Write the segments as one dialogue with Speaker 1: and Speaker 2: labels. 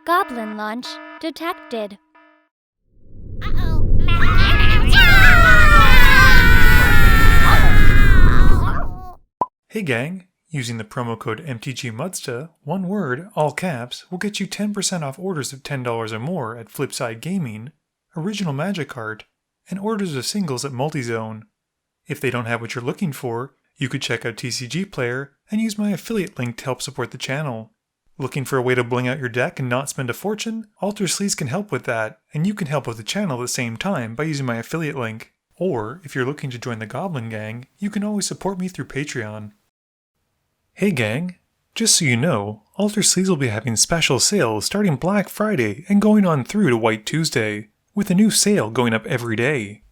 Speaker 1: Goblin launch detected.
Speaker 2: Hey gang, using the promo code MTGMudsta, one word, all caps, will get you 10% off orders of $10 or more at Flipside Gaming, Original Magic Art, and orders of singles at Multizone. If they don't have what you're looking for, you could check out TCG Player and use my affiliate link to help support the channel. Looking for a way to bling out your deck and not spend a fortune? Alter Sleeves can help with that, and you can help with the channel at the same time by using my affiliate link. Or, if you're looking to join the Goblin Gang, you can always support me through Patreon. Hey gang, just so you know, Alter Sleeves will be having special sales starting Black Friday and going on through to White Tuesday, with a new sale going up every day.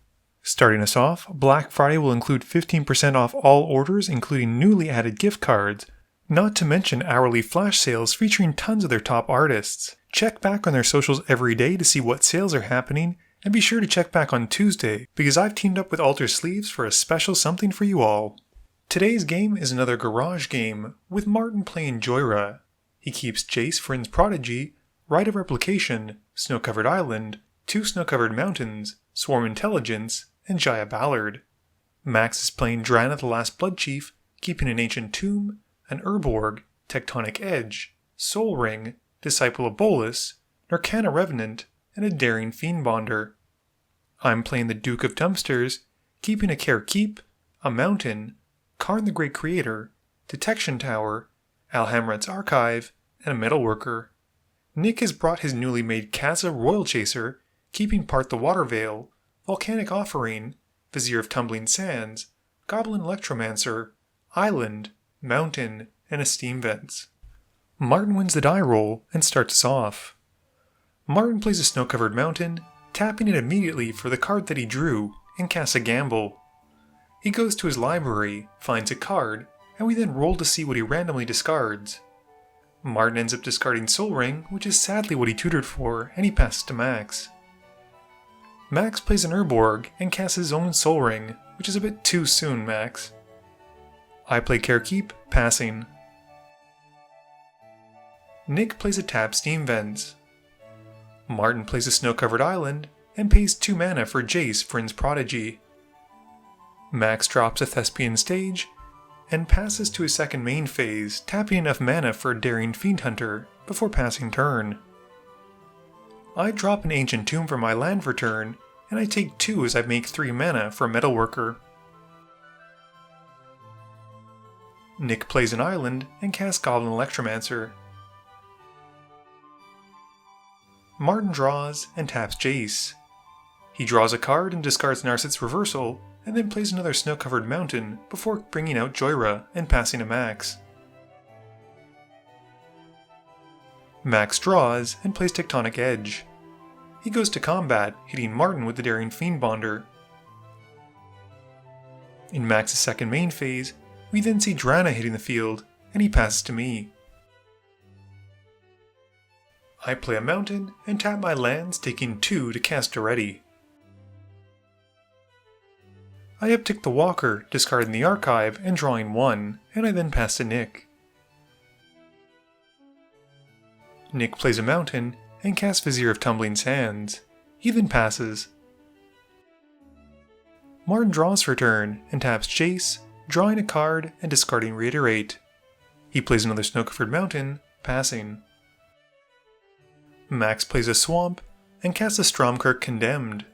Speaker 2: Starting us off, Black Friday will include 15% off all orders including newly added gift cards, not to mention hourly flash sales featuring tons of their top artists. Check back on their socials every day to see what sales are happening, and be sure to check back on Tuesday because I've teamed up with Alter Sleeves for a special something for you all. Today's game is another garage game, with Martin playing Jhoira. He keeps Jace, Friend's Prodigy, Rite of Replication, Snow-Covered Island, 2 Snow-Covered Mountains, Swarm Intelligence, and Jaya Ballard. Max is playing Drana the Last Blood Chief, keeping an Ancient Tomb, an Urborg, Tectonic Edge, Soul Ring, Disciple of Bolus, Narcana Revenant, and a Daring Fiendbonder. I'm playing the Duke of Dumpsters, keeping a Care Keep, a Mountain, Karn the Great Creator, Detection Tower, Alhamrat's Archive, and a Metalworker. Nick has brought his newly made Kaza Royal Chaser, keeping part the Water Veil, Volcanic Offering, Vizier of Tumbling Sands, Goblin Electromancer, Island, Mountain, and a Steam Vents. Martin wins the die roll and starts us off. Martin plays a Snow-Covered Mountain, tapping it immediately for the card that he drew, and casts a gamble. He goes to his library, finds a card, and we then roll to see what he randomly discards. Martin ends up discarding Soul Ring, which is sadly what he tutored for, and he passes to Max. Max plays an Urborg and casts his own Soul Ring, which is a bit too soon, Max. I play Care Keep, passing. Nick plays a tap Steam Vents. Martin plays a Snow-Covered Island and pays 2 mana for Jace, Friend's Prodigy. Max drops a Thespian Stage and passes to his second main phase, tapping enough mana for a Daring Fiend Hunter before passing turn. I drop an Ancient Tomb for my land for turn, and I take 2 as I make 3 mana for a Metalworker. Nick plays an Island and casts Goblin Electromancer. Martin draws and taps Jace. He draws a card and discards Narset's Reversal, and then plays another Snow-Covered Mountain before bringing out Jhoira and passing to Max. Max draws and plays Tectonic Edge. He goes to combat, hitting Martin with the Daring Fiendbonder. In Max's second main phase, we then see Drana hitting the field, and he passes to me. I play a Mountain and tap my lands, taking 2 to cast Daretti. I uptick the Walker, discarding the Archive and drawing 1, and I then pass to Nick. Nick plays a Mountain and casts Vizier of Tumbling Sands. He then passes. Martin draws for turn and taps Jace, drawing a card and discarding Reiterate. He plays another Snow-Covered Mountain, passing. Max plays a Swamp and casts a Stromkirk Condemned.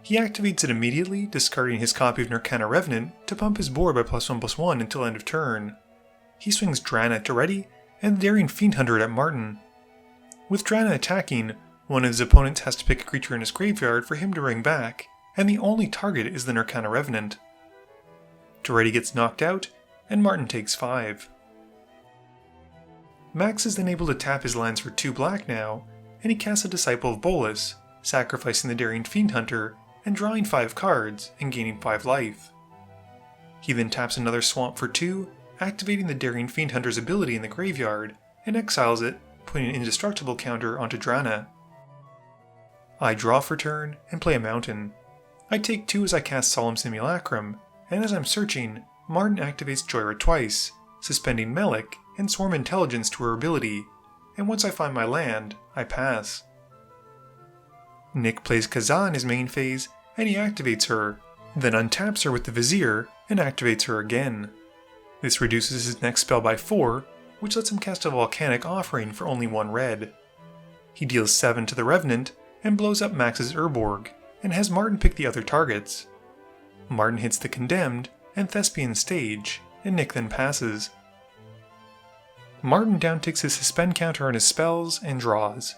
Speaker 2: He activates it immediately, discarding his copy of Narcana Revenant to pump his board by +1/+1 until end of turn. He swings Drana at Daretti and the Daring Fiend Hunter at Martin. With Drana attacking, one of his opponents has to pick a creature in his graveyard for him to bring back, and the only target is the Narcana Revenant. Daretti gets knocked out, and Martin takes 5. Max is then able to tap his lands for 2 black now, and he casts a Disciple of Bolus, sacrificing the Daring Fiend Hunter and drawing 5 cards and gaining 5 life. He then taps another Swamp for 2, activating the Daring Fiend Hunter's ability in the graveyard, and exiles it, putting an indestructible counter onto Drana. I draw for turn and play a Mountain. I take 2 as I cast Solemn Simulacrum, and as I'm searching, Martin activates Jhoira twice, suspending Melik and Swarm Intelligence to her ability, and once I find my land, I pass. Nick plays Kaza in his main phase, and he activates her, then untaps her with the Vizier and activates her again. This reduces his next spell by 4, which lets him cast a Volcanic Offering for only 1 red. He deals 7 to the Revenant and blows up Max's Urborg, and has Martin pick the other targets. Martin hits the Condemned and Thespian Stage, and Nick then passes. Martin downticks his suspend counter on his spells and draws.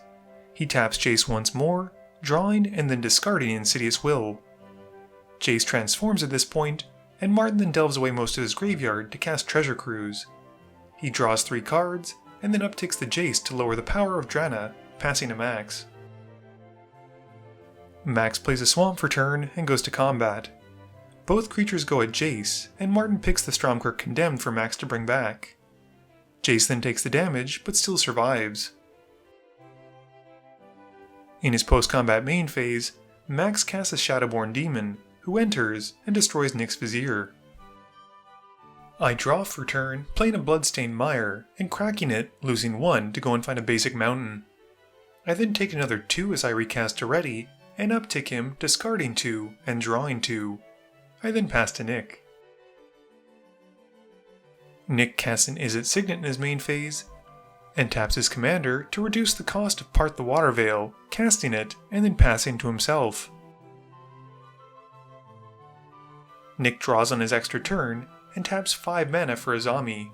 Speaker 2: He taps Jace once more, drawing and then discarding Insidious Will. Jace transforms at this point, and Martin then delves away most of his graveyard to cast Treasure Cruise. He draws 3 cards, and then upticks the Jace to lower the power of Drana, passing to Max. Max plays a Swamp for turn and goes to combat. Both creatures go at Jace, and Martin picks the Stromkirk Condemned for Max to bring back. Jace then takes the damage, but still survives. In his post-combat main phase, Max casts a Shadowborn Demon, who enters and destroys Nick's Vizier. I draw for turn, playing a Bloodstained Mire, and cracking it, losing 1 to go and find a basic mountain. I then take another 2 as I recast Daretti, and uptick him, discarding 2 and drawing 2. I then pass to Nick. Nick casts an Izzet Signet in his main phase, and taps his commander to reduce the cost of Part the Water Veil, casting it, and then passing to himself. Nick draws on his extra turn, and taps 5 mana for Azami.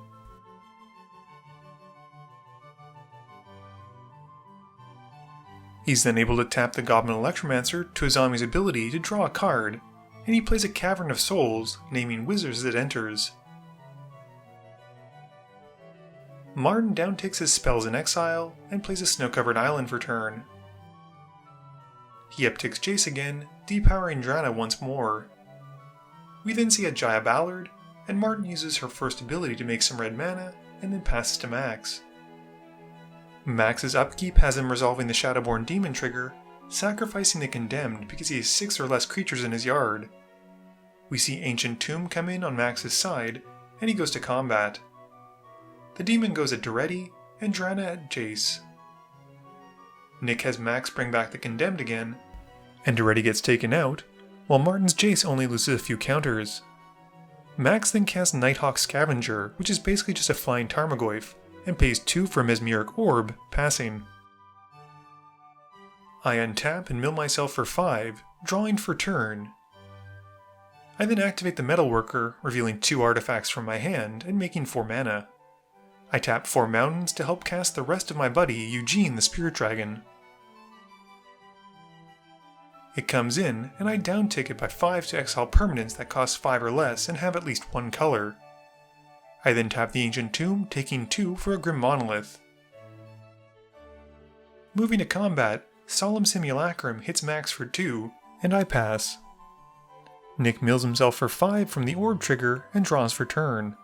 Speaker 2: He's then able to tap the Goblin Electromancer to Azami's ability to draw a card, and he plays a Cavern of Souls, naming wizards as it enters. Martin downticks his spells in exile, and plays a Snow-Covered Island for turn. He upticks Jace again, depowering Drana once more. We then see a Jaya Ballard, and Martin uses her first ability to make some red mana, and then passes to Max. Max's upkeep has him resolving the Shadowborn Demon trigger, sacrificing the Condemned because he has 6 or less creatures in his yard. We see Ancient Tomb come in on Max's side, and he goes to combat. The Demon goes at Daretti, and Drana at Jace. Nick has Max bring back the Condemned again, and Daretti gets taken out, while Martin's Jace only loses a few counters. Max then casts Nighthawk Scavenger, which is basically just a flying Tarmogoyf, and pays 2 for a Mesmeric Orb, passing. I untap and mill myself for 5, drawing for turn. I then activate the Metalworker, revealing 2 artifacts from my hand and making 4 mana. I tap 4 mountains to help cast the rest of my buddy, Eugene the Spirit Dragon. It comes in, and I downtick it by 5 to exile permanents that cost 5 or less and have at least 1 color. I then tap the Ancient Tomb, taking 2 for a Grim Monolith. Moving to combat, Solemn Simulacrum hits Max for 2, and I pass. Nick mills himself for 5 from the Orb trigger and draws for turn.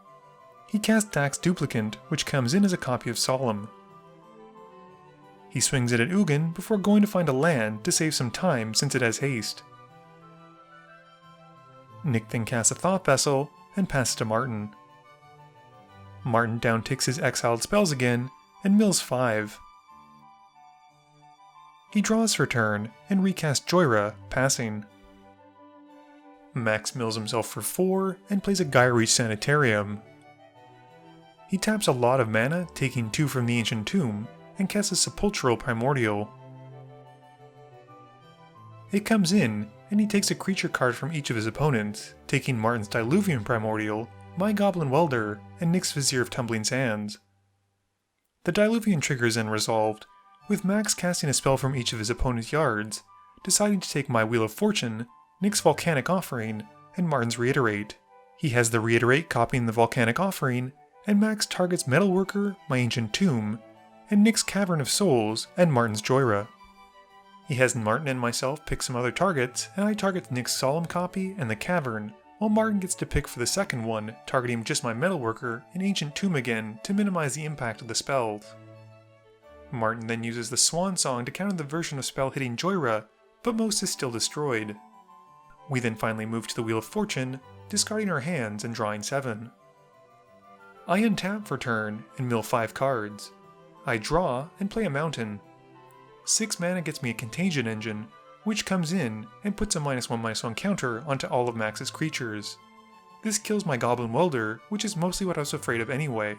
Speaker 2: He casts Dax Duplicant, which comes in as a copy of Solemn. He swings it at Ugin before going to find a land to save some time since it has haste. Nick then casts a Thought Vessel and passes to Martin. Martin downticks his exiled spells again and mills 5. He draws for turn and recasts Jhoira, passing. Max mills himself for 4 and plays a Gaia Reach Sanitarium. He taps a lot of mana, taking 2 from the Ancient Tomb, and casts a Sepulchral Primordial. It comes in, and he takes a creature card from each of his opponents, taking Martin's Diluvian Primordial, my Goblin Welder, and Nick's Vizier of Tumbling Sands. The Diluvian trigger is then resolved, with Max casting a spell from each of his opponent's yards, deciding to take my Wheel of Fortune, Nick's Volcanic Offering, and Martin's Reiterate. He has the Reiterate copying the Volcanic Offering, and Max targets Metalworker, my Ancient Tomb, and Nick's Cavern of Souls, and Martin's Jhoira. He has Martin and myself pick some other targets, and I target Nick's Solemn copy and the Cavern, while Martin gets to pick for the second one, targeting just my Metalworker and Ancient Tomb again to minimize the impact of the spells. Martin then uses the Swan Song to counter the version of spell hitting Jhoira, but most is still destroyed. We then finally move to the Wheel of Fortune, discarding our hands and drawing 7. I untap for turn and mill 5 cards. I draw and play a mountain. 6 mana gets me a Contagion Engine, which comes in and puts a -1/-1 counter onto all of Max's creatures. This kills my Goblin Welder, which is mostly what I was afraid of anyway.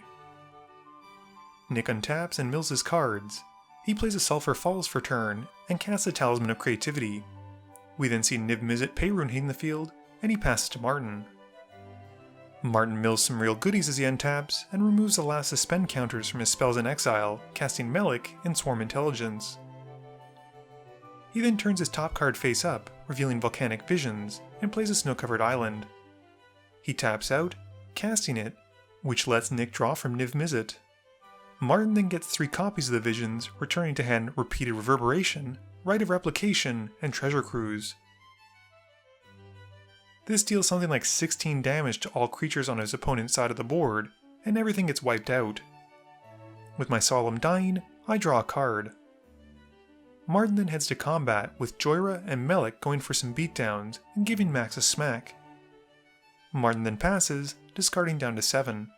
Speaker 2: Nick untaps and mills his cards. He plays a Sulphur Falls for turn and casts a Talisman of Creativity. We then see Niv Mizzet Peyrune hitting the field, and he passes to Martin. Martin mills some real goodies as he untaps and removes the last suspend counters from his spells in exile, casting Melik and Swarm Intelligence. He then turns his top card face up, revealing Volcanic Visions, and plays a snow-covered island. He taps out, casting it, which lets Nick draw from Niv Mizzet. Martin then gets 3 copies of the Visions, returning to hand Repeated Reverberation, Rite of Replication, and Treasure Cruise. This deals something like 16 damage to all creatures on his opponent's side of the board, and everything gets wiped out. With my Solemn Dying, I draw a card. Martin then heads to combat, with Jhoira and Melik going for some beatdowns and giving Max a smack. Martin then passes, discarding down to 7.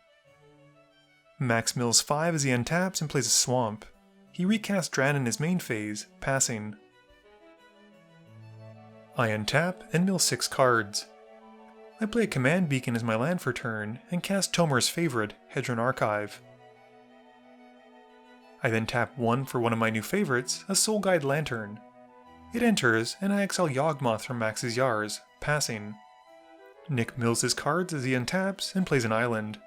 Speaker 2: Max mills 5 as he untaps and plays a Swamp. He recasts Drana in his main phase, passing. I untap and mill 6 cards. I play a Command Beacon as my land for turn and cast Tomer's favorite, Hedron Archive. I then tap 1 for one of my new favorites, a Soul Guide Lantern. It enters, and I exile Yawgmoth from Max's Yars, passing. Nick mills his cards as he untaps and plays an island.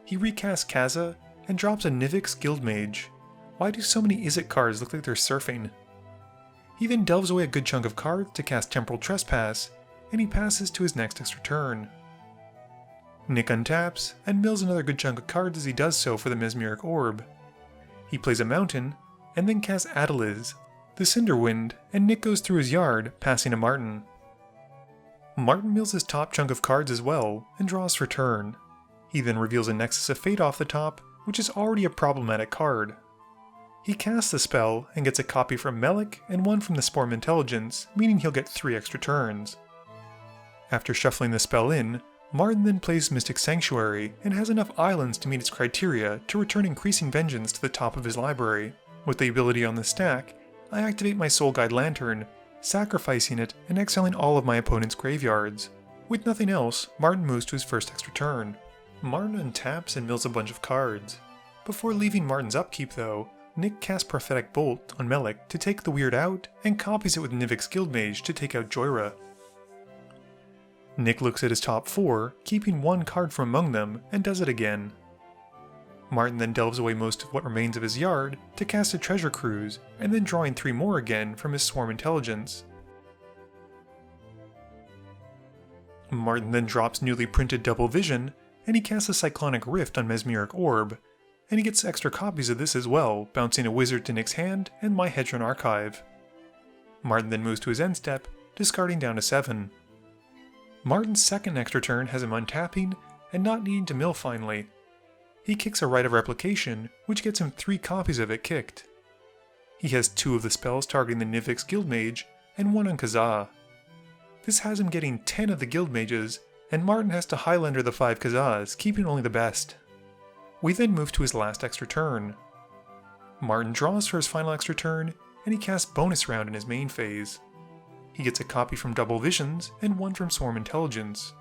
Speaker 2: He recasts Kaza and drops a Nivix Guildmage. Why do so many Izzet cards look like they're surfing? He then delves away a good chunk of cards to cast Temporal Trespass, and he passes to his next extra turn. Nick untaps and mills another good chunk of cards as he does so for the Mesmeric Orb. He plays a mountain, and then casts Adeliz, the Cinderwind, and Nick goes through his yard, passing to Martin. Martin mills his top chunk of cards as well, and draws for turn. He then reveals a Nexus of Fate off the top, which is already a problematic card. He casts the spell and gets a copy from Melik and 1 from the Swarm Intelligence, meaning he'll get 3 extra turns. After shuffling the spell in, Martin then plays Mystic Sanctuary and has enough islands to meet its criteria to return Increasing Vengeance to the top of his library. With the ability on the stack, I activate my Soul Guide Lantern, sacrificing it and exiling all of my opponent's graveyards. With nothing else, Martin moves to his first extra turn. Martin untaps and mills a bunch of cards. Before leaving Martin's upkeep though, Nick casts Prophetic Bolt on Melik to take the weird out and copies it with Nivix Guildmage to take out Jhoira. Nick looks at his top 4, keeping 1 card from among them, and does it again. Martin then delves away most of what remains of his yard to cast a Treasure Cruise, and then drawing 3 more again from his Swarm Intelligence. Martin then drops newly printed Double Vision, and he casts a Cyclonic Rift on Mesmeric Orb, and he gets extra copies of this as well, bouncing a Wizard to Nick's hand and my Hedron Archive. Martin then moves to his end step, discarding down to 7. Martin's second extra turn has him untapping and not needing to mill finally. He kicks a Rite of Replication, which gets him 3 copies of it kicked. He has 2 of the spells targeting the Nivix Guildmage, and 1 on Kaza. This has him getting 10 of the Guildmages, and Martin has to Highlander the 5 Kazas, keeping only the best. We then move to his last extra turn. Martin draws for his final extra turn, and he casts Bonus Round in his main phase. He gets a copy from Double Visions, and 1 from Swarm Intelligence.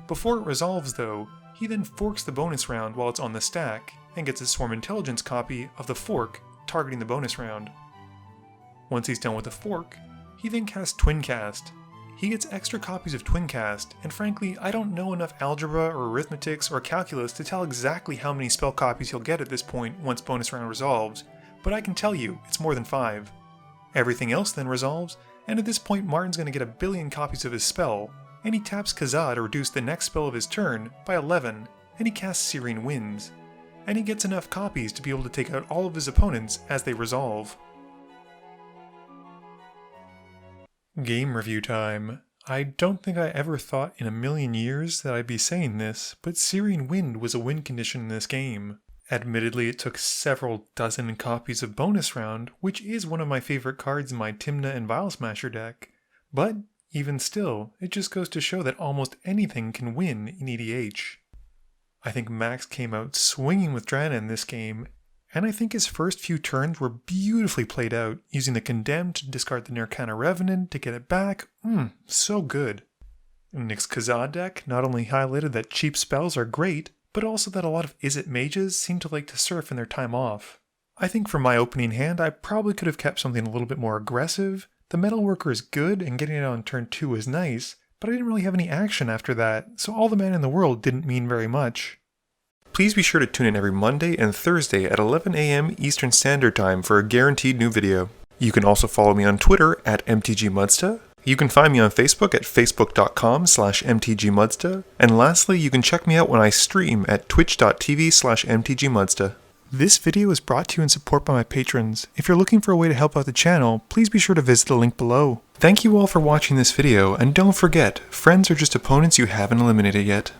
Speaker 2: Before it resolves though, he then forks the bonus round while it's on the stack, and gets a Swarm Intelligence copy of the fork, targeting the bonus round. Once he's done with the fork, he then casts Twincast. He gets extra copies of Twincast, and frankly, I don't know enough algebra or arithmetics or calculus to tell exactly how many spell copies he'll get at this point once bonus round resolves, but I can tell you, it's more than 5. Everything else then resolves, and at this point Martin's going to get a billion copies of his spell, and he taps Kaza to reduce the next spell of his turn by 11, and he casts Serene Winds, and he gets enough copies to be able to take out all of his opponents as they resolve. Game review time. I don't think I ever thought in a million years that I'd be saying this, but Serene Wind was a win condition in this game. Admittedly, it took several dozen copies of Bonus Round, which is one of my favorite cards in my Tymna and Vile Smasher deck, but even still, it just goes to show that almost anything can win in EDH. I think Max came out swinging with Drana in this game, and I think his first few turns were beautifully played out, using the Condemned to discard the Nirkana Revenant to get it back. So good. Nick's Kaza deck not only highlighted that cheap spells are great, but also that a lot of Izzet mages seem to like to surf in their time off. I think for my opening hand, I probably could have kept something a little bit more aggressive. The Metalworker is good, and getting it on turn 2 was nice, but I didn't really have any action after that, so all the mana in the world didn't mean very much. Please be sure to tune in every Monday and Thursday at 11 AM Eastern Standard Time for a guaranteed new video. You can also follow me on Twitter at MTGMudsta. You can find me on Facebook at facebook.com/MTGMudsta. And lastly, you can check me out when I stream at twitch.tv/MTGMudsta. This video is brought to you in support by my patrons. If you're looking for a way to help out the channel, please be sure to visit the link below. Thank you all for watching this video, and don't forget, friends are just opponents you haven't eliminated yet.